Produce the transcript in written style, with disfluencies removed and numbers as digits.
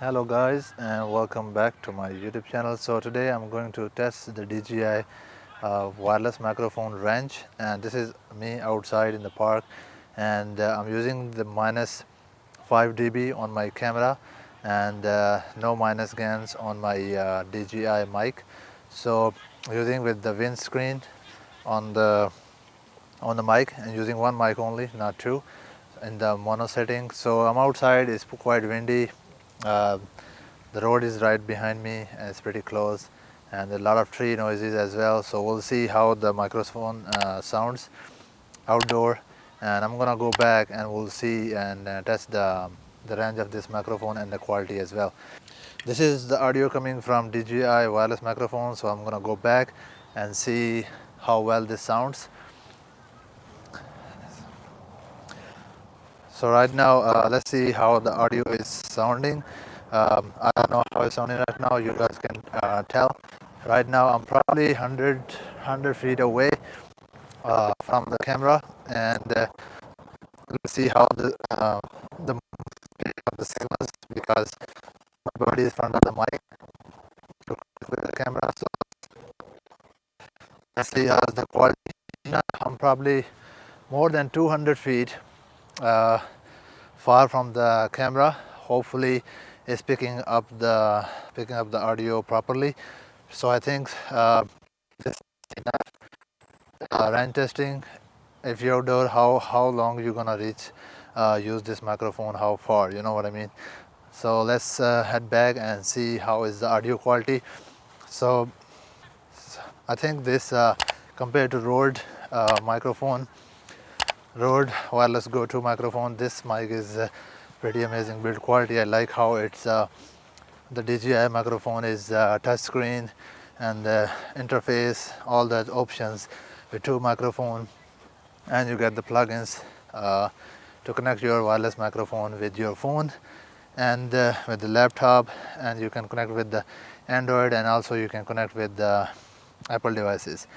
Hello guys, and welcome back to my YouTube channel. So today I'm going to test the DJI wireless microphone range, and this is me outside in the park, and I'm using the minus 5 dB on my camera and no minus gains on my DJI mic. So using with the windscreen on the mic and using one mic only, not two, in the mono setting. So I'm outside, it's quite windy. uh, the road is right behind me and it's pretty close, and a lot of tree noises as well. So we'll see how the microphone sounds outdoor, and I'm gonna go back and we'll see and test the range of this microphone and the quality as well. This is the audio coming from DJI wireless microphone, so I'm gonna go back and see how well this sounds. So right now, let's see how the audio is sounding. I don't know how it's sounding right now. You guys can tell. Right now, I'm probably 100 feet away from the camera, and let's see how the of the signals, because my body is in front of the mic with the camera. So let's see how the quality. I'm probably more than 200 feet uh, far from the camera. Hopefully it's picking up the audio properly. So I think this is enough. Range testing, if you're outdoor, how long you're gonna reach, use this microphone, how far, you know what I mean. So let's head back and see how is the audio quality. So I think this compared to Rode microphone, Rode wireless go-to microphone, this mic is pretty amazing build quality. I like how it's the DJI microphone is touch screen, and the interface, all the options with two microphone, and you get the plugins to connect your wireless microphone with your phone and with the laptop, and you can connect with the Android, and also you can connect with the Apple devices.